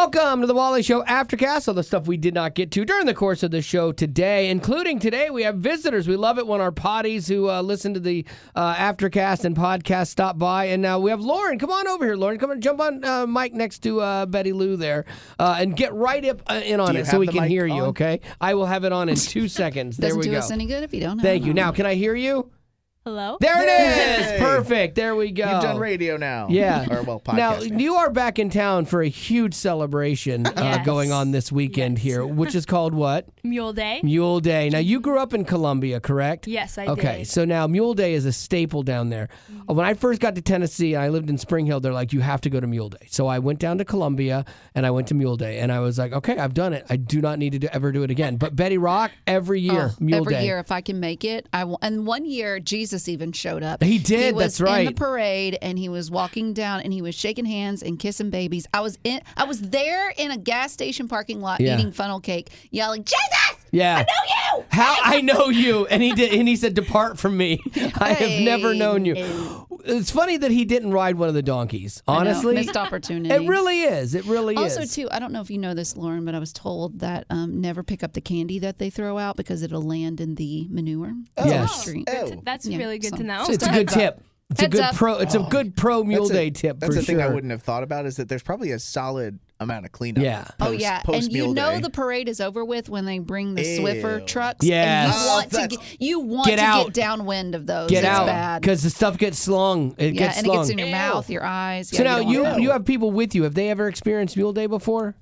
Welcome to the Wally Show Aftercast, all the stuff we did not get to during the course of the show today, including today we have visitors. We love it when our potties who listen to the Aftercast and podcast stop by. And now we have Lauren. Come on over here, Lauren. Come on, jump on Mike next to Betty Lou there and get right up in on it so we can hear you, okay? I will have it on in 2 seconds. There we go. Doesn't do us any good if you don't have Thank you. Now, can I hear you? Hello? There it is! Perfect. There we go. You've done radio now. Yeah. Or, well, podcast. Now, you are back in town for a huge celebration going on this weekend here, which is called what? Mule Day. Mule Day. Now, you grew up in Columbia, correct? Yes, I did. Okay, so now Mule Day is a staple down there. When I first got to Tennessee, I lived in Spring Hill, they're like, you have to go to Mule Day. So I went down to Columbia, and I went to Mule Day, and I was like, okay, I've done it. I do not need to ever do it again. But Betty Rock, every year, Mule Day. Every year, if I can make it, I will. And one year, Jesus even showed up. He did, that's right. He was in the parade, and he was walking down, and he was shaking hands and kissing babies. I was there in a gas station parking lot eating funnel cake, yelling, Jesus! Yeah. I know you! How I know you. And he did, and he said, depart from me. I have never known you. It's funny that he didn't ride one of the donkeys. Honestly. Missed opportunity. It really is. It really is. Also, too, I don't know if you know this, Lauren, but I was told that never pick up the candy that they throw out because it'll land in the manure. Yes. That's really good to know. So it's a good tip. It's a good pro. It's a good pro Mule Day tip for sure. That's the thing I wouldn't have thought about is that there's probably a solid amount of cleanup. Yeah. And you know Day. the parade is over with when they bring the Swiffer trucks. Yes. And you want to get downwind of those. Get it's out bad. because the stuff gets slung. It gets and slung. it gets in your mouth, your eyes. So now you have people with you. Have they ever experienced Mule Day before?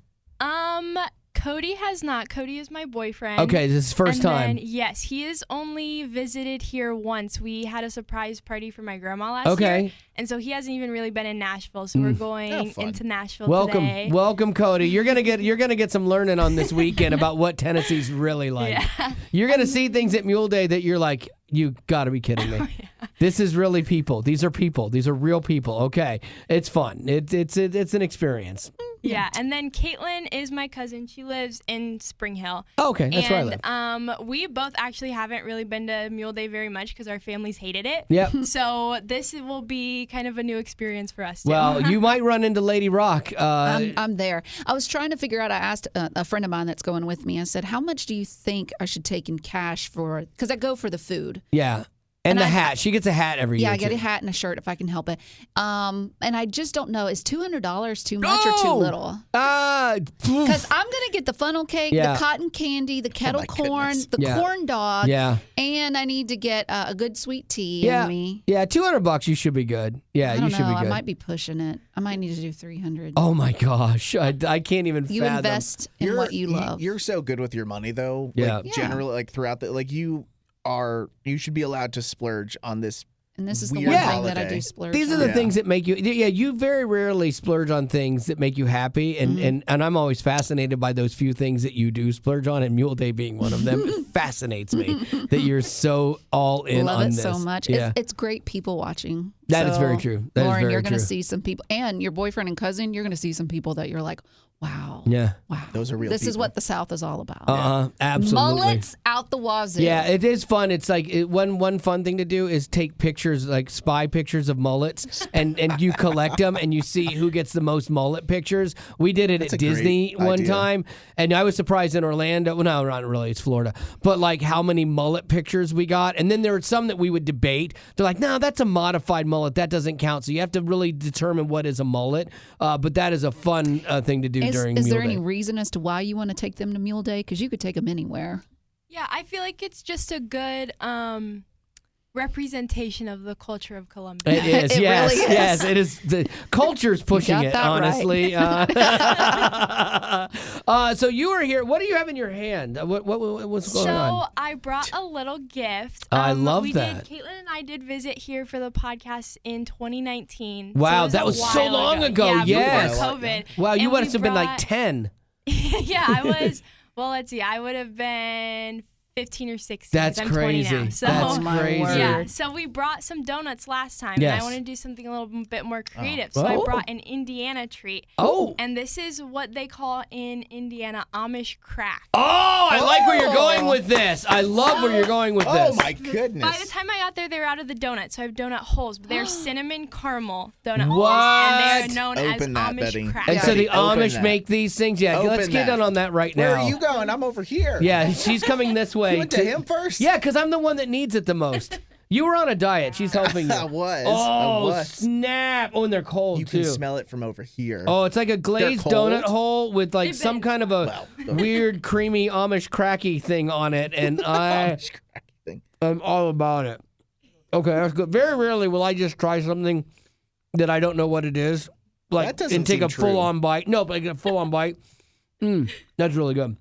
Cody has not. Cody is my boyfriend. Okay, this is first time. Then, yes, he has only visited here once. We had a surprise party for my grandma last year. And so he hasn't even really been in Nashville. So we're going into Nashville today. Welcome, Cody. You're gonna get some learning on this weekend about what Tennessee's really like. Yeah. You're gonna see things at Mule Day that you're like, you gotta be kidding me. This is really people. These are people. These are real people. Okay, it's fun. It's an experience. Yeah, and then Caitlin is my cousin. She lives in Spring Hill. Oh, okay, that's where I live. We both actually haven't really been to Mule Day very much because our families hated it. Yep. So this will be kind of a new experience for us, too. Well, you might run into Lady Rock. I'm there. I was trying to figure out, I asked a friend of mine that's going with me, I said, how much do you think I should take in cash for, because I go for the food. Yeah. And the hat. She gets a hat every year. Yeah, I get a hat and a shirt if I can help it. And I just don't know. Is $200 too much or too little? Because I'm going to get the funnel cake, the cotton candy, the kettle corn, the corn dog. Yeah. And I need to get a good sweet tea in me. Yeah, $200 you should be good. Yeah, I don't you should know. be good. I might be pushing it. I might need to do $300. Oh my gosh. I can't even fathom. You invest in what you love. You're so good with your money, though. Yeah. Like, generally, like throughout you should be allowed to splurge on this. And this is the weird one thing holiday. that I do splurge These are on. the things that make you. Yeah, you very rarely splurge on things that make you happy, and I'm always fascinated by those few things that you do splurge on, and Mule Day being one of them. It fascinates me that you're so all in Love on it this. so much. Yeah. It's great people watching. That is very true. That Lauren, is very you're going to true. see some people, and your boyfriend and cousin, you're going to see some people that you're like, wow. Yeah. Wow. Those are real This is people. what the South is all about. Absolutely. Mullets out the wazoo. Yeah, it is fun. It's like one fun thing to do is take pictures, like spy pictures of mullets, and you collect them and you see who gets the most mullet pictures. We did it That's at a great Disney one idea. time, and I was surprised in Orlando. Well, no, not really. It's Florida. But like how many mullet pictures we got. And then there were some that we would debate. They're like, no, that's a modified mullet. That doesn't count. So you have to really determine what is a mullet. But that is a fun thing to do during Is Mule there Day. any reason as to why you want to take them to Mule Day? Because you could take them anywhere. Yeah, I feel like it's just a good representation of the culture of Colombia. It is, It yes, really is. yes. It is. The culture's pushing got it, that honestly. So you are here. What do you have in your hand? What's going on? So I brought a little gift. I love that. Caitlin and I did visit here for the podcast in 2019. Wow, so that was so while long ago. Yeah, Yes. before COVID. Wow, you And must we have been like brought- 10. Yeah, I was. Well, let's see. I would have been 15 or 16. That's I'm crazy. 20 now. So, That's crazy. Yeah. So we brought some donuts last time, and I want to do something a little bit more creative. So I brought an Indiana treat. Oh. And this is what they call in Indiana Amish crack. Oh, I like where you're going with this. I love where you're going with this. Oh my goodness. By the time I got there, they were out of the donut. So I have donut holes, but they're cinnamon caramel donut holes, and they're known as Amish crack. And so the Amish make these things. Yeah, let's get on that right now. Where are you going? I'm over here. Yeah, she's coming this way. You went to him first? Yeah, because I'm the one that needs it the most. You were on a diet. She's helping you. I was. Oh, snap. Oh, and they're cold, you too. You can smell it from over here. Oh, it's like a glazed donut hole with like some kind of a weird, creamy Amish cracky thing on it. And I'm all about it. Okay, that's good. Very rarely will I just try something that I don't know what it is. Like, and take a full-on bite. No, but I get a full-on bite. That's really good.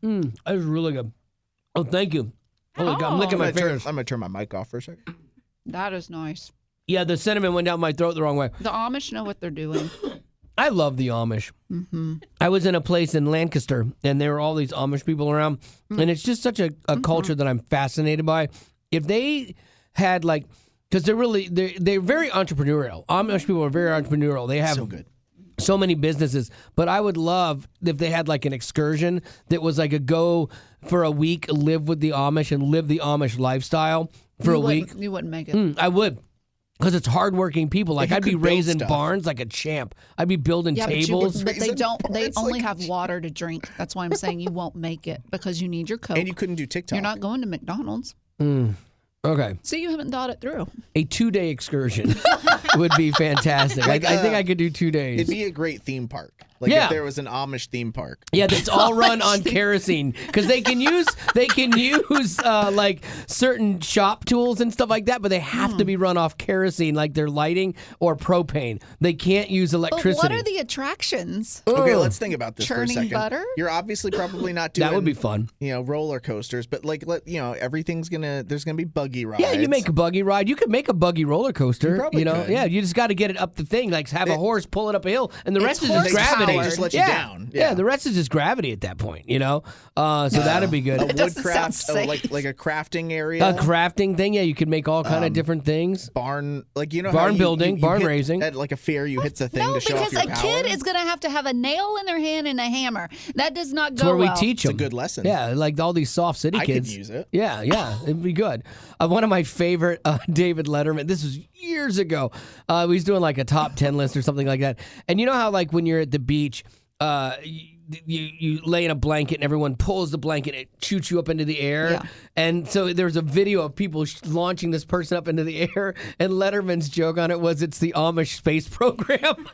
That is really good. Oh, thank you. Holy God, I'm licking my fingers. I'm going to turn my mic off for a second. That is nice. Yeah, the cinnamon went down my throat the wrong way. The Amish know what they're doing. I love the Amish. Mm-hmm. I was in a place in Lancaster, and there were all these Amish people around, and it's just such a culture that I'm fascinated by. If they had like, because they're very entrepreneurial. Amish people are very entrepreneurial. They have so good. So many businesses, but I would love if they had like an excursion that was like a go for a week, live with the Amish and live the Amish lifestyle for a week. You wouldn't make it. I would, because it's hardworking people. Like I'd be raising barns like a champ. I'd be building tables. But they don't. They only have water to drink. That's why I'm saying you won't make it because you need your Coke. And you couldn't do TikTok. You're not going to McDonald's. Okay. So you haven't thought it through. A 2-day excursion would be fantastic. I think I could do 2 days. It'd be a great theme park. Like if there was an Amish theme park. Yeah, that's all run on kerosene because they can use like certain shop tools and stuff like that, but they have to be run off kerosene, like their lighting or propane. They can't use electricity. But what are the attractions? Okay, let's think about this for a second. Churning butter? You're obviously probably not doing that would be fun. Roller coasters, but like everything's there's gonna be buggy rides. Yeah, you make a buggy ride. You could make a buggy roller coaster. You probably could. Yeah, you just got to get it up the thing, like have a horse pull it up a hill, and the rest is just gravity. They just let you down. Yeah, the rest is just gravity at that point, So that'd be good. A woodcraft, like a crafting area. A crafting thing, yeah. You could make all kind of different things. Barn, barn building, barn raising. At like a fair, you hit the thing to show off your power. No, because a kid is going to have a nail in their hand and a hammer. That does not go That's where we teach them. It's a good lesson. Yeah, like all these soft city kids. I could use it. Yeah, it'd be good. One of my favorite David Letterman. This was years ago. He was doing like a top 10 list or something like that. And you know how like when you're at the beach. You lay in a blanket and everyone pulls the blanket and it shoots you up into the air. Yeah. And so there's a video of people launching this person up into the air, and Letterman's joke on it was it's the Amish space program.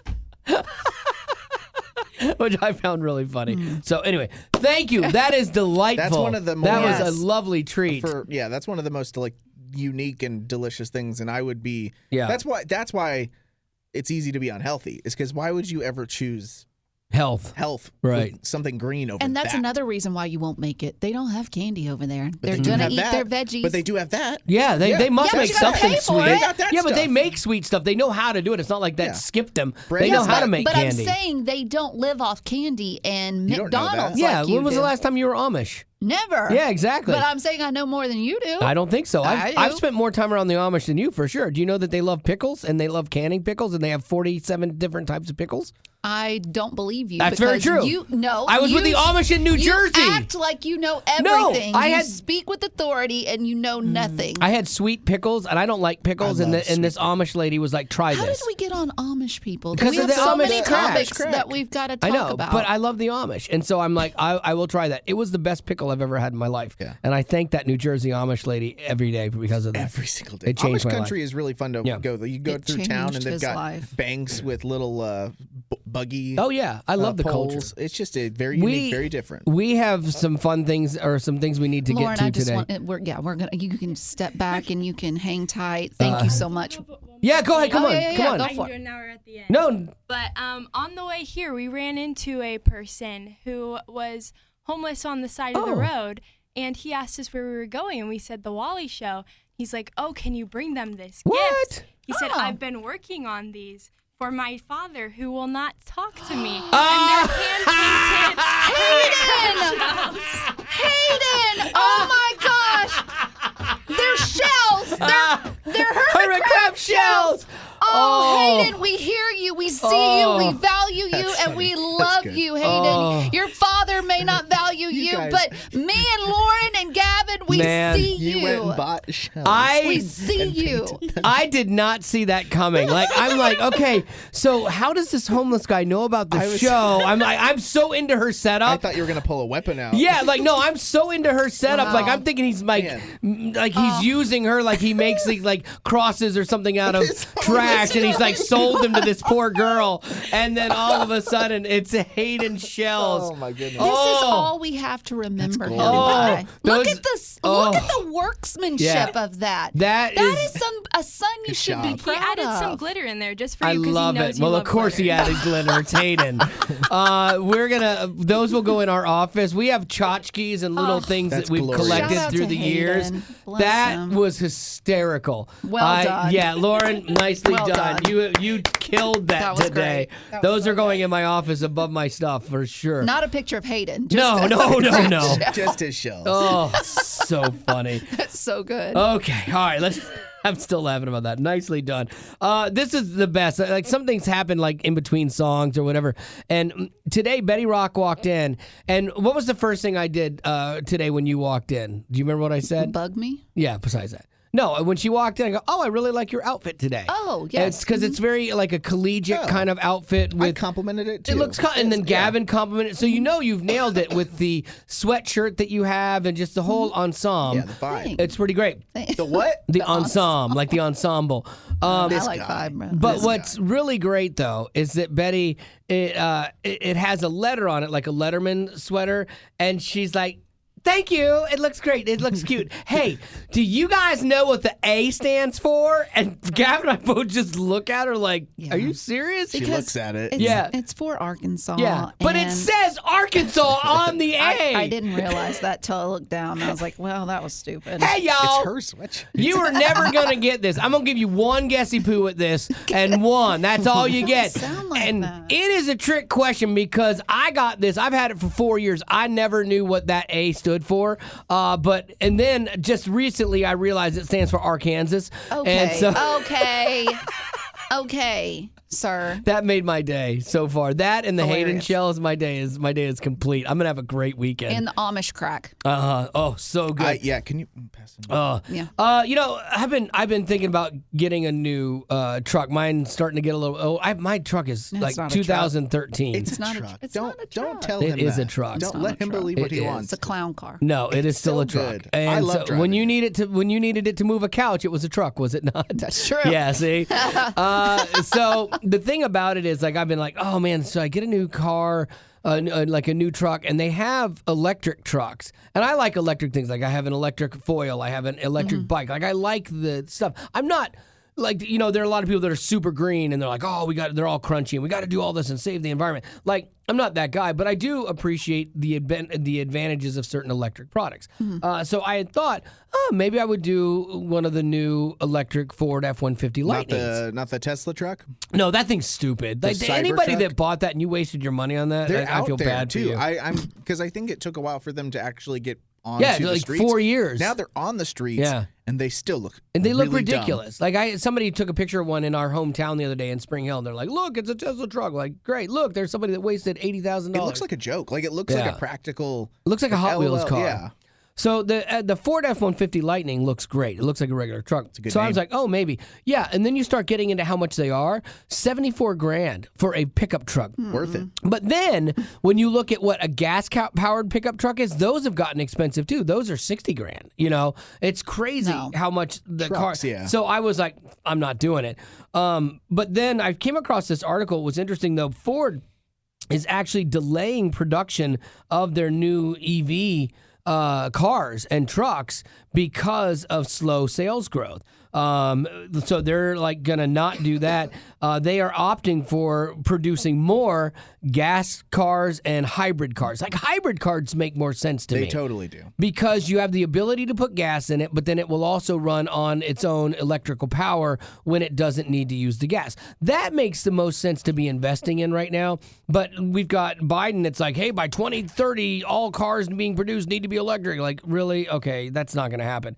Which I found really funny. So anyway, thank you. That is delightful. That's one of the That was a lovely treat. That's one of the most like unique and delicious things, and I would be. Yeah. That's why it's easy to be unhealthy. Is because why would you ever choose health, right? With something green over and that's another reason why you won't make it. They don't have candy over there. They're gonna eat their veggies, but they do have that. Yeah, they must make something sweet. They got that but they make sweet stuff. They know how to do it. It's not like that skipped them. They yes, know how to make candy. But I'm saying they don't live off candy and McDonald's. Yeah, like when was the last time you were Amish? Never. Yeah, exactly. But I'm saying I know more than you do. I don't think so. I do. I've spent more time around the Amish than you, for sure. Do you know that they love pickles and they love canning pickles and they have 47 different types of pickles? I don't believe you. That's very true. I was with the Amish in New Jersey. You act like you know everything. No, you speak with authority and you know nothing. I had sweet pickles, and I don't like pickles, and this Amish lady was like, try this. How did we get on Amish people? Because we of have the so Amish many topics that we've got to talk about. But I love the Amish, and so I'm like, I will try that. It was the best pickle I've ever had in my life. Yeah. And I thank that New Jersey Amish lady every day because of that. Every single day. It changed Amish my country life. is really fun to go. You go through town and they've got banks with little buggy. Oh yeah, I love the poles. culture. It's just a very unique, very different. We have some fun things or some things we need to Lauren, get to today. We're gonna. You can step back and you can hang tight. Thank you so much. Yeah, go ahead. Come on. Go I can for do it. it now or at the end. No. But on the way here, we ran into a person who was homeless on the side of the road, and he asked us where we were going, and we said the Wally show. He's like, "Oh, can you bring them this gift?" He said, "I've been working on these for my father, who will not talk to me." And they're hand-painted. Hayden! Oh my Hayden, we hear you, we see you, we value you, and we love you, Hayden. Your father may not value you, but me and Lauren and Gavin, we see you. You went and bought shells. We see you. I did not see that coming. Like, I'm like, okay, so how does this homeless guy know about the show? I'm so into her setup. I thought you were gonna pull a weapon out. Yeah, like no, I'm so into her setup. Wow. Like I'm thinking he's like he's using her, like he makes like crosses or something out of trash, and he's like sold them to this poor girl, and then all of a sudden it's Hayden shells. Oh my goodness! This is all we have to remember him by. Look at this. Look at the workmanship of that. That is a son you should be proud of. He added some glitter in there just for you. I love he knows it. Well, of course glitter. he added glitter. It's Hayden. Those will go in our office. We have tchotchkes and little things that we've collected through the years. That was hysterical. Well done. Yeah, Lauren, nicely done. You killed that today. Those are going in my office above my stuff for sure. Not a picture of Hayden. No. Just his shells. Oh, so funny. That's so good. Okay, all right, I'm still laughing about that. Nicely done. This is the best. Like some things happen like in between songs or whatever. And today Betty Rock walked in. And what was the first thing I did today when you walked in? Do you remember what I said? Bug me? Yeah, besides that. No, when she walked in, I go, I really like your outfit today. Oh, yes. It's because it's very like a collegiate kind of outfit. I complimented it too. It looks, and then Gavin complimented it. So you know you've nailed it with the sweatshirt that you have and just the whole ensemble. Yeah, the vibe. It's pretty great. The what? The ensemble, like the ensemble. I like vibe. But what's really great though is that Betty, it has a letter on it, like a Letterman sweater, and she's like, thank you. It looks great. It looks cute. Hey, do you guys know what the A stands for? And Gavin and I both just look at her like, are you serious? She looks at it. It's for Arkansas. Yeah, but it says Arkansas on the A. I didn't realize that till I looked down. I was like, well, that was stupid. Hey, y'all. It's her switch. You are never going to get this. I'm going to give you one guessy poo at this, and one. That's all you get. Sound like and that. it is a trick question because I got this. I've had it for 4 years. I never knew what that A stood for, and then just recently I realized it stands for Arkansas. Okay, sir. That made my day so far. That and the Hayden shells, my day is complete. I'm gonna have a great weekend. And the Amish crack. Oh, so good. Yeah, can you pass it? I've been thinking about getting a new truck. Mine's starting to get a little. My truck is like 2013. It's not a truck. Don't tell him it is a truck. Don't let him believe what he wants. It's a clown car. No, it is still a truck. Good. And I love driving. when you needed it to move a couch, it was a truck, was it not? That's true. Yeah. See. So the thing about it is, like, I've been like, oh man, so I get a new car, like a new truck, and they have electric trucks, and I like electric things. Like I have an electric foil, I have an electric bike. Like I like the stuff. I'm not. Like, there are a lot of people that are super green and they're like, they're all crunchy and we got to do all this and save the environment. Like, I'm not that guy, but I do appreciate the advantages of certain electric products. So I had thought, maybe I would do one of the new electric Ford F-150 Lightnings. Not the Tesla truck? No, that thing's stupid. Like, anybody that bought that and you wasted your money on that, I feel bad too. for you. Because I think it took a while for them to actually get onto the like streets. 4 years. Now they're on the streets, and they still look look really ridiculous. Dumb. Like somebody took a picture of one in our hometown the other day in Spring Hill, and they're like, "Look, it's a Tesla truck." Like, great, look, there's somebody that wasted $80,000. It looks like a joke. Like it looks like a practical. It looks like a Hot Wheels car. Yeah. So the Ford F-150 Lightning looks great. It looks like a regular truck. It's a good name. I was like, oh, maybe. Yeah, and then you start getting into how much they are. $74,000 for a pickup truck. Worth it. But then when you look at what a gas-powered pickup truck is, those have gotten expensive too. Those are $60,000. It's crazy how much the car. Yeah. So I was like, I'm not doing it. But then I came across this article. It was interesting though. Ford is actually delaying production of their new EV cars and trucks because of slow sales growth. So they're like gonna not do that. They are opting for producing more gas cars and hybrid cars. Like hybrid cars make more sense to me. They totally do. Because you have the ability to put gas in it, but then it will also run on its own electrical power when it doesn't need to use the gas. That makes the most sense to be investing in right now. But we've got Biden. It's like, hey, by 2030, all cars being produced need to be electric. Like, really? Okay, that's not going to happen.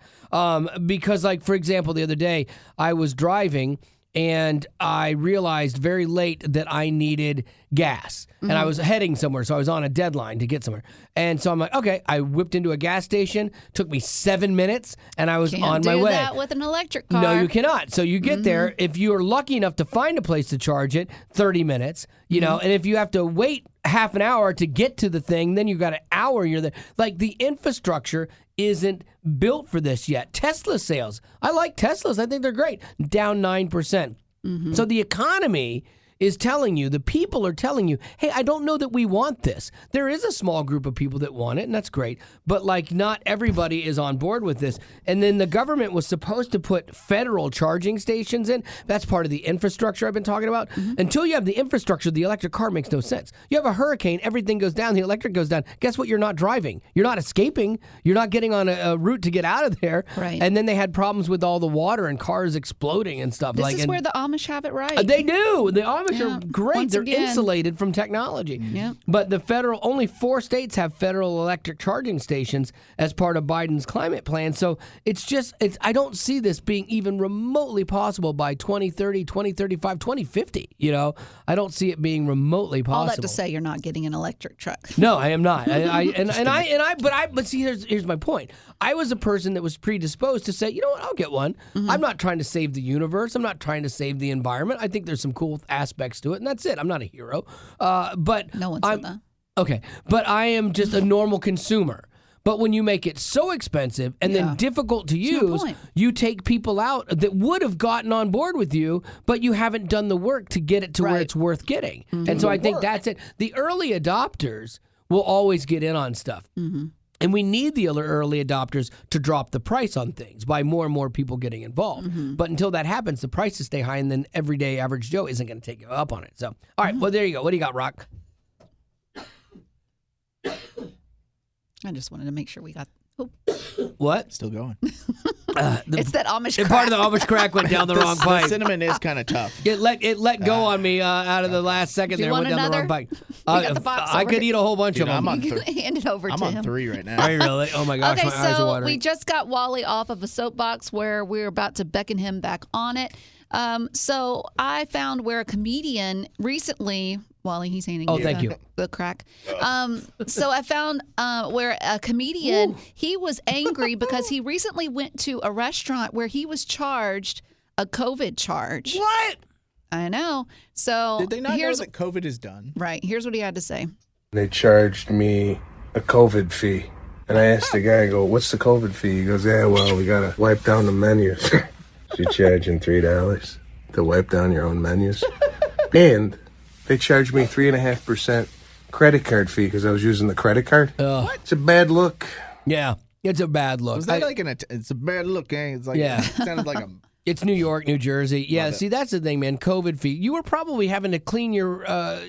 Because, like, for example, the other day I was driving and I realized very late that I needed gas. And I was heading somewhere, so I was on a deadline to get somewhere. And so I'm like, okay, I whipped into a gas station, took me 7 minutes, and I was on my way. Can't do that with an electric car. No, you cannot. So you get there, if you are lucky enough to find a place to charge it, 30 minutes, you know, and if you have to wait half an hour to get to the thing, then you've got an hour, you're there. Like, the infrastructure isn't built for this yet. Tesla sales, I like Teslas. I think they're great. Down 9%. So the economy is telling you, the people are telling you, hey, I don't know that we want this. There is a small group of people that want it, and that's great. But, like, not everybody is on board with this. And then the government was supposed to put federal charging stations in. That's part of the infrastructure I've been talking about. Until you have the infrastructure, the electric car makes no sense. You have a hurricane, everything goes down, the electric goes down. Guess what? You're not driving. You're not escaping. You're not getting on a route to get out of there. Right. And then they had problems with all the water and cars exploding and stuff. This is where the Amish have it right. They do. The Amish are great. Once They're again. insulated from technology. Yep. But the only 4 states have federal electric charging stations as part of Biden's climate plan. So I don't see this being even remotely possible by 2030, 2035, 2050. You know, I don't see it being remotely possible. All that to say, you're not getting an electric truck. No, I am not. But see, here's my point. I was a person that was predisposed to say, you know what, I'll get one. I'm not trying to save the universe. I'm not trying to save the environment. I think there's some cool aspects to it, and that's it. I'm not a hero. But No one said that. Okay, but I am just a normal consumer. But when you make it so expensive and then difficult to use, you take people out that would have gotten on board with you, but you haven't done the work to get it to where it's worth getting. And so I think that's it. The early adopters will always get in on stuff. And we need the early adopters to drop the price on things by more and more people getting involved. But until that happens, the prices stay high, and then everyday average Joe isn't going to take you up on it. So, all right, well, there you go. What do you got, Rock? I just wanted to make sure we got... What? Still going. It's that Amish crack. Part of the Amish crack went down the wrong pipe. The cinnamon is kind of tough. It let go on me out of the last second there. Went down the wrong pipe. Got the box I over could here. eat a whole bunch of them. You can hand it over to him. I'm on 3 right now. Are you really? Oh my gosh, Okay, my eyes are so watering. we just got Wally off of a soapbox where we're about to beckon him back on it. So I found where a comedian recently... Wally, he's handing thank you. The crack. So I found where a comedian, he was angry because he recently went to a restaurant where he was charged a COVID charge. What? I know. So did they not know that COVID is done? Right. Here's what he had to say. They charged me a COVID fee. And I asked the guy, I go, what's the COVID fee? He goes, yeah, well, we got to wipe down the menus. So you're charging $3 to wipe down your own menus. And they charged me 3.5% credit card fee because I was using the credit card. What? It's a bad look. Yeah, it's a bad look. Was that it's a bad look, eh? It's like, it sounded like a... It's New York, New Jersey. Yeah, see, that's the thing, man. COVID fee. You were probably having to clean your,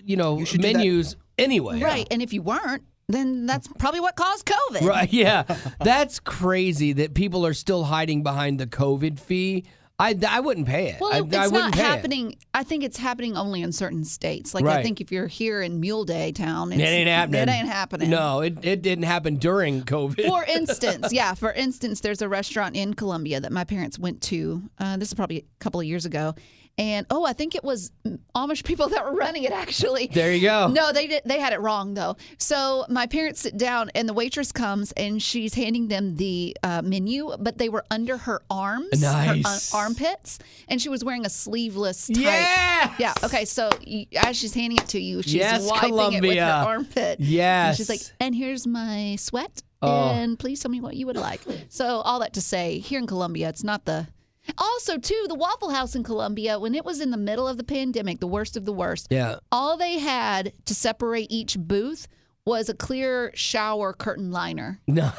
menus anyway. Right, and if you weren't, then that's probably what caused COVID. Right, yeah. That's crazy that people are still hiding behind the COVID fee. I wouldn't pay it. Well, I it's wouldn't not pay happening. It. I think it's happening only in certain states. Like, right. I think if you're here in Mule Day town, it ain't happening. It ain't happening. No, it didn't happen during COVID. For instance, there's a restaurant in Columbia that my parents went to. This is probably a couple of years ago. And, I think it was Amish people that were running it, actually. There you go. No, they had it wrong, though. So my parents sit down, and the waitress comes, and she's handing them the menu, but they were under her arms, nice. Her armpits, and she was wearing a sleeveless type. Yes! Yeah, okay, so as she's handing it to you, she's wiping Columbia. it with her armpit. Yes. And she's like, and here's my sweat, and please tell me what you would like. So all that to say, here in Columbia, it's not the... Also, too, the Waffle House in Columbia, when it was in the middle of the pandemic, the worst of the worst, all they had to separate each booth was a clear shower curtain liner. No.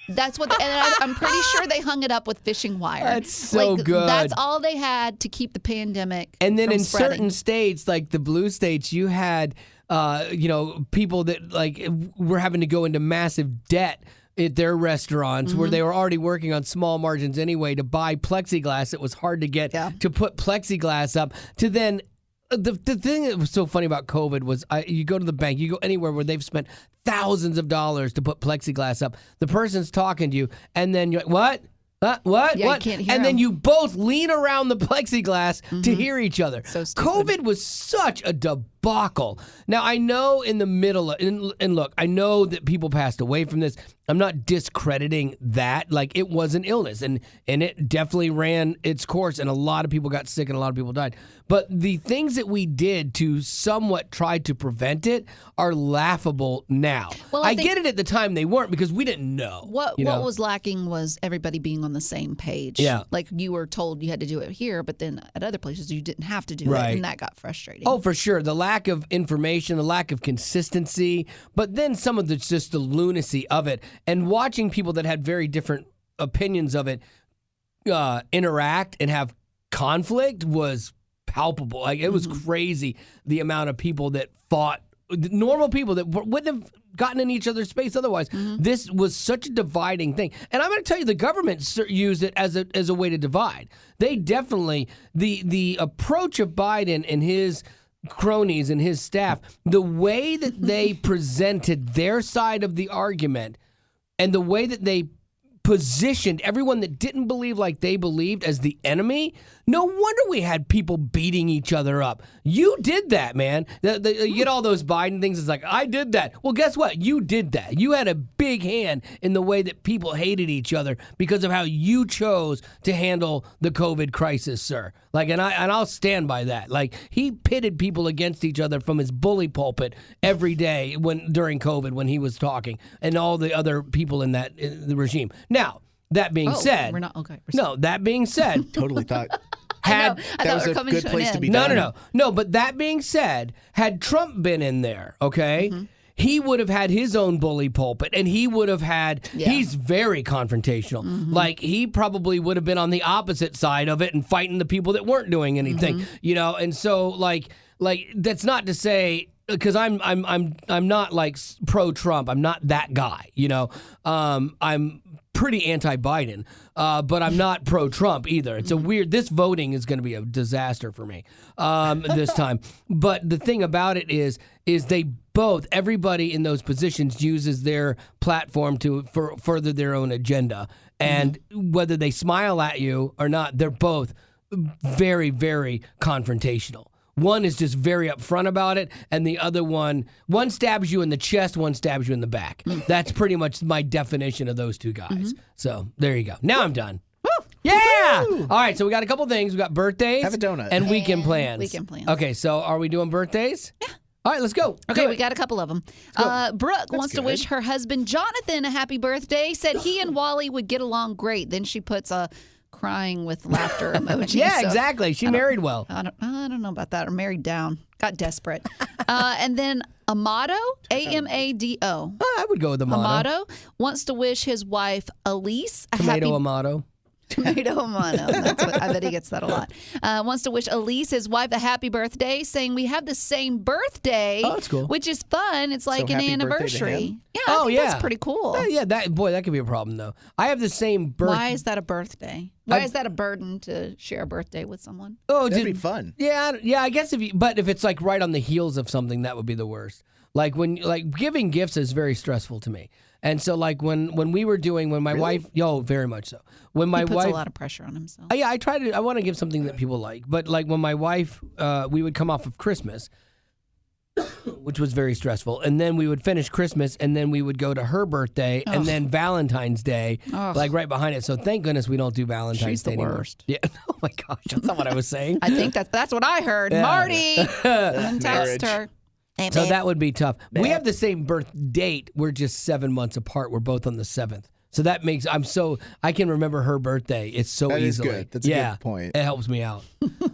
That's what, and I'm pretty sure they hung it up with fishing wire. That's so good. That's all they had to keep the pandemic And then in spreading. certain states, like the blue states, you had, people that were having to go into massive debt at their restaurants where they were already working on small margins anyway to buy plexiglass. It was hard to get to put plexiglass up to then. The thing that was so funny about COVID was you go to the bank, you go anywhere where they've spent thousands of dollars to put plexiglass up. The person's talking to you, and then you're like, what? What? Yeah, what? You can't hear and then him. you both lean around the plexiglass to hear each other. So stupid. COVID was such a debacle. Now, I know in the middle, and look, I know that people passed away from this. I'm not discrediting that. Like, it was an illness, and it definitely ran its course, and a lot of people got sick, and a lot of people died. But the things that we did to somewhat try to prevent it are laughable now. Well, I get it at the time they weren't because we didn't know. What was lacking was everybody being on the same page. Yeah. Like you were told you had to do it here, but then at other places you didn't have to do Right. it, and that got frustrating. Oh, for sure. The lack of information, the lack of consistency, but then some of just the lunacy of it. And watching people that had very different opinions of it interact and have conflict was palpable. Like, it was crazy the amount of people that fought, normal people that wouldn't have gotten in each other's space otherwise. This was such a dividing thing. And I'm going to tell you, the government used it as a way to divide. They definitely, the approach of Biden and his cronies and his staff, the way that they presented their side of the argument and the way that they positioned everyone that didn't believe like they believed as the enemy, no wonder we had people beating each other up. You did that, man. You get all those Biden things. It's like, I did that. Well, guess what? You did that. You had a big hand in the way that people hated each other because of how you chose to handle the COVID crisis, sir. Like, and I'll stand by that. Like, he pitted people against each other from his bully pulpit every day during COVID when he was talking, and all the other people in the regime. Now, that being said, we're not okay. That being said, Totally thought I thought that was we were a coming good to an place to end. be done. No. But that being said, had Trump been in there, okay, he would have had his own bully pulpit, and he would have had. Yeah. He's very confrontational. Like, he probably would have been on the opposite side of it and fighting the people that weren't doing anything, And so, like that's not to say. Because I'm not like pro Trump. I'm not that guy. I'm pretty anti-Biden, but I'm not pro Trump either. It's a weird. This voting is going to be a disaster for me this time. But the thing about it is they both, everybody in those positions uses their platform to further their own agenda, and whether they smile at you or not, they're both very, very confrontational. One is just very upfront about it, and the other one stabs you in the chest, one stabs you in the back. That's pretty much my definition of those two guys. So there you go. Now I'm done. Woo! Yeah! Woo! All right, so we got a couple things. We got birthdays. Have a donut. And weekend plans. Weekend plans. Okay, so are we doing birthdays? Yeah. All right, let's go. Okay, we got a couple of them. Brooke wants to wish her husband Jonathan a happy birthday. Said he and Wally would get along great. Then she puts a crying with laughter emoji. Yeah, exactly. She married well. I don't know about that. Or married down. Got desperate. And then Amado, Amado. I would go with Amado. Amado wants to wish his wife Elise a Tomato Amado. Tomato Amado. I bet he gets that a lot. Wants to wish Elise, his wife, a happy birthday, saying we have the same birthday. Oh, that's cool. Which is fun. It's like an anniversary. Yeah, I think that's pretty cool. That could be a problem though. I have the same birthday. Why is that a birthday? Why is that a burden to share a birthday with someone? Oh, that'd be fun. Yeah. I guess if it's like right on the heels of something, that would be the worst. Like giving gifts is very stressful to me. And so like when my wife, very much so. When my he puts wife a lot of pressure on himself. Yeah, I want to give something that people like. But like when my wife, we would come off of Christmas, which was very stressful. And then we would finish Christmas, and then we would go to her birthday, and then Valentine's Day, like right behind it. So thank goodness we don't do Valentine's Day anymore. Worst. Yeah. Oh my gosh, that's not what I was saying. I think that's what I heard. Yeah. Marty, text her. Hey, so that would be tough. We have the same birth date. We're just 7 months apart. We're both on the 7th. So that makes I can remember her birthday. It's so that easily. That is good. That's a good point. It helps me out.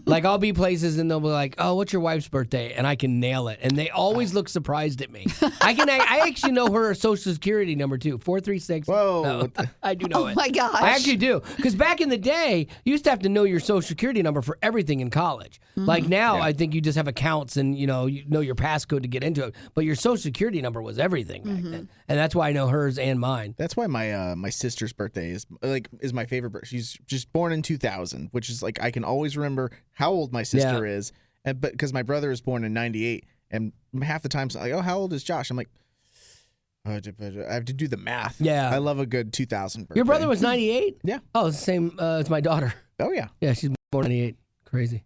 Like I'll be places and they'll be like, "Oh, what's your wife's birthday?" And I can nail it. And they always look surprised at me. I actually know her social security number too. 436. Whoa. No, I do know it. Oh my gosh. I actually do. Because back in the day, you used to have to know your social security number for everything in college. Like now, I think you just have accounts and you know your passcode to get into it. But your social security number was everything back then. And that's why I know hers and mine. That's why my sister's birthday is my favorite birthday. She's just born in 2000, which is like I can always remember how old my sister is, but because my brother was born in 98, and half the time it's like, oh, how old is Josh? I'm like, I have to do the math. Yeah. I love a good 2000 birthday. Your brother was 98? Yeah. Oh, it's the same as my daughter. Oh, yeah. Yeah, she's born 98. Crazy.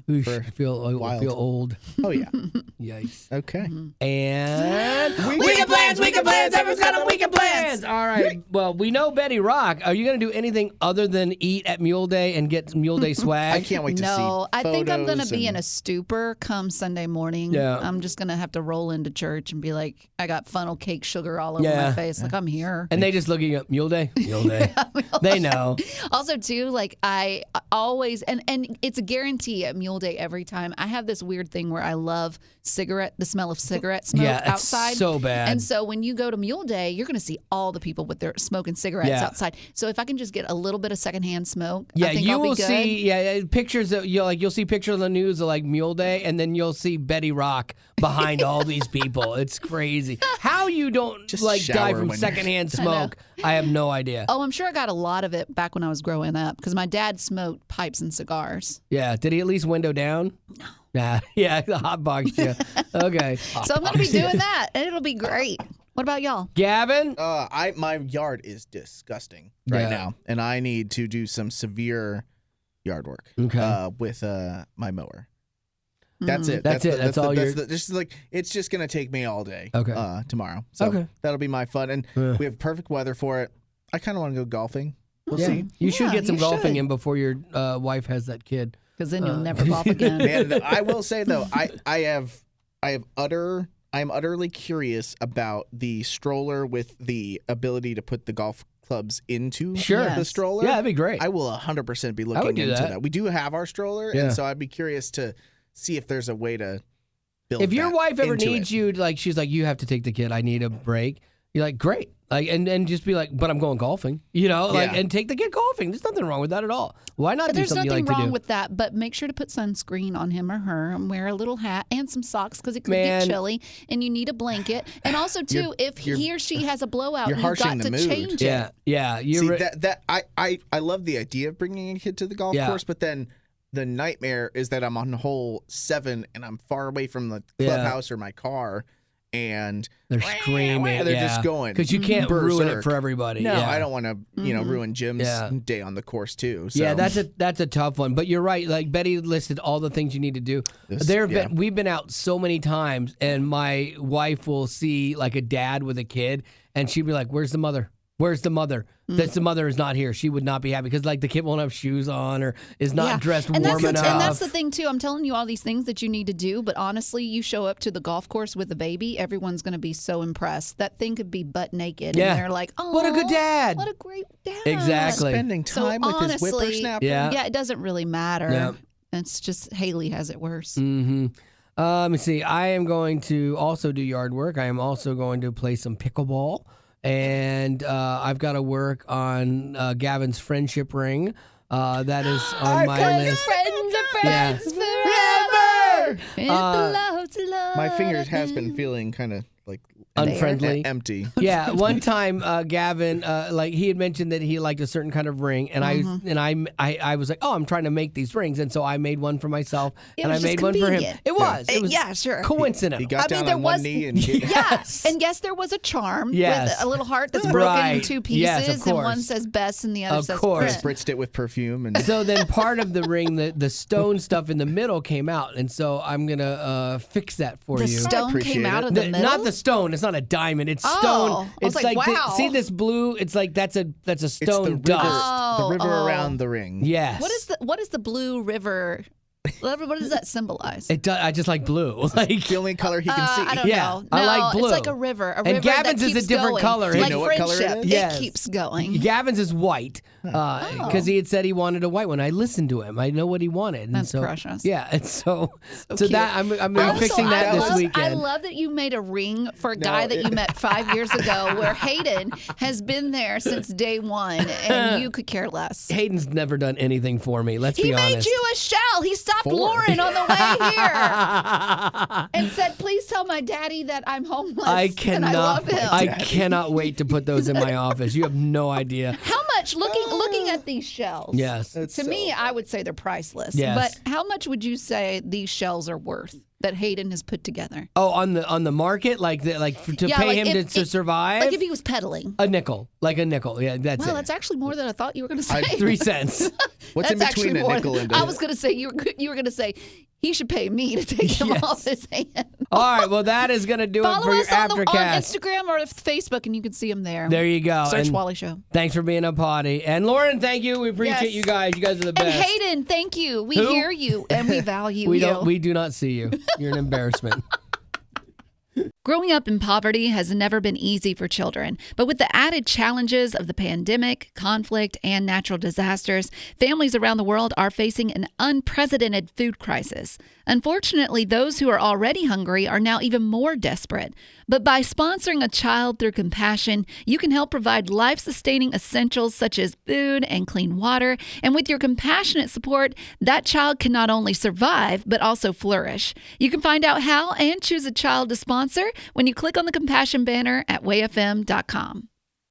Oosh, I feel old. Oh, yeah. Yikes. Okay. And weekend plans. Everyone's got a weekend plans. All right. Well, we know Betty Rock. Are you going to do anything other than eat at Mule Day and get Mule Day swag? I can't wait to see. No, I think I'm going to be and- in a stupor come Sunday morning. Yeah. I'm just going to have to roll into church and be like, I got funnel cake sugar all over my face. Like, I'm here. And they just looking at Mule Day? Mule Day. They know. Also, too, like, I always, and it's a guarantee at Mule Day every time. I have this weird thing where I love the smell of cigarette smoke outside. It's so bad. And so when you go to Mule Day, you're going to see all the people with their smoking cigarettes outside. So if I can just get a little bit of secondhand smoke, I think I'll be good. See pictures of you'll see pictures on the news of like Mule Day, and then you'll see Betty Rock behind all these people. It's crazy. How you don't Just die from secondhand smoke? I have no idea. Oh, I'm sure I got a lot of it back when I was growing up because my dad smoked pipes and cigars. Yeah. Did he at least window down? No. Nah. Yeah, the hot box. Yeah. Okay. So I'm going to be doing that, and it'll be great. What about y'all? Gavin? My yard is disgusting right now, and I need to do some severe yard work. Okay. With my mower. That's it. That's all you're. Just like it's just gonna take me all day. Okay. Tomorrow. So that'll be my fun, and we have perfect weather for it. I kind of want to go golfing. We'll see. You should get some golfing in before your wife has that kid. Because then you'll never golf again. Man, I will say though, I am utterly curious about the stroller with the ability to put the golf clubs into the stroller. Yeah, that'd be great. I will 100% be looking into that. We do have our stroller, and so I'd be curious to see if there's a way to build. If your wife ever needs it. you, like she's like, you have to take the kid. I need a break. You're like, great. Like, and just be like, but I'm going golfing, and take the kid golfing. There's nothing wrong with that at all. Why not do something you like to do? There's nothing wrong with that, but make sure to put sunscreen on him or her and wear a little hat and some socks because it could get chilly and you need a blanket. And also, too, if he or she has a blowout, you've got to change it. Yeah. I love the idea of bringing a kid to the golf course, but then the nightmare is that I'm on hole 7 and I'm far away from the clubhouse or my car. And they're screaming. They're just going because you can't ruin it for everybody. No, I don't want to, ruin Jim's day on the course too. So. Yeah, that's a tough one. But you're right. Like Betty listed all the things you need to do. We've been out so many times, and my wife will see like a dad with a kid, and she'd be like, "Where's the mother? Where's the mother?" That the mother is not here. She would not be happy because like the kid won't have shoes on or is not dressed warm enough. And that's the thing too. I'm telling you all these things that you need to do, but honestly, you show up to the golf course with a baby, everyone's going to be so impressed. That thing could be butt naked, and they're like, "Oh, what a good dad! What a great dad!" Exactly. Spending time with his whippersnapper. Yeah, it doesn't really matter. Yeah. It's just Haley has it worse. Mm-hmm. Let me see. I am going to also do yard work. I am also going to play some pickleball. And I've got to work on Gavin's friendship ring. That is on my list. Friends forever. My fingers has been feeling kind of like unfriendly, empty. Yeah, one time Gavin, like he had mentioned that he liked a certain kind of ring, and I was like, oh, I'm trying to make these rings, and so I made one for myself, and I made one for him. It was sure, coincidental. He got down on one knee and and yes, there was a charm with a little heart that's broken in 2 pieces, and one says best and the other says Prince. Spritzed it with perfume, and so then part of the ring, the stone stuff in the middle came out, and so I'm gonna fix that for you. The stone came out of the middle. Not the stone. It's not a diamond. It's stone. It's like wow. See this blue? It's like that's a stone dust. The river around the ring. Yes. What is the blue river? What does that symbolize? It does. I just like blue. Like the only color he can see. I don't know. No, I like blue. It's like a river. And Gavin's is a different color. Do you like know what color it is? It keeps going. Gavin's is white because he had said he wanted a white one. I listened to him. I know what he wanted. That's precious. Yeah, and so cute. that I'm fixing that this weekend. I love that you made a ring for a guy that you met 5 years ago, where Hayden has been there since day one, and you could care less. Hayden's never done anything for me. Let's be honest. He made you a shell. He stopped Lauren on the way here and said, "Please tell my daddy that I'm homeless." I cannot. And I love him. I cannot wait to put those in my office. You have no idea. How much? Looking at these shells. Yes. To me, I would say they're priceless. Yes. But how much would you say these shells are worth? that Hayden has put together. Oh, on the market, pay him to survive. Like if he was peddling a nickel. Yeah, that's it. Well, that's actually more than I thought you were going to say. 3 cents. What's in between a nickel and? I was going to say you were going to say. He should pay me to take him off his hand. All right, well, that is going to do it for your Aftercast. Follow us on Instagram or Facebook, and you can see him there. There you go. Search Wally Show. Thanks for being a poddie. And Lauren, thank you. We appreciate you guys. You guys are the best. And Hayden, thank you. We hear you, and we value you. We do not see you. You're an embarrassment. Growing up in poverty has never been easy for children, but with the added challenges of the pandemic, conflict, and natural disasters, families around the world are facing an unprecedented food crisis. Unfortunately, those who are already hungry are now even more desperate. But by sponsoring a child through compassion, you can help provide life-sustaining essentials such as food and clean water. And with your compassionate support, that child can not only survive, but also flourish. You can find out how and choose a child to sponsor when you click on the compassion banner at wayfm.com.